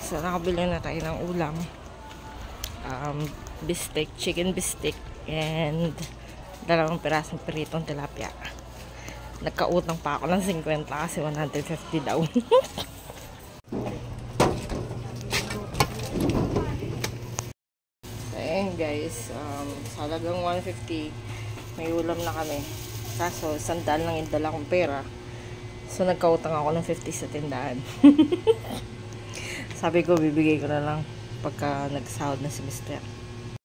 So, nakabili na tayo ng ulam. Bistek, chicken bistek, and 2 pirasong piritong tilapia. Nagkautang pa ako ng 50 kasi 150 daw. So, ayan guys, sa halagang 150, may ulam na kami. Kaso, 100 lang yung dala kong pera. So, nagkautang ako ng 50 sa tindahan. Sabi ko, bibigay ko na lang pagka nagsahod na si Mr.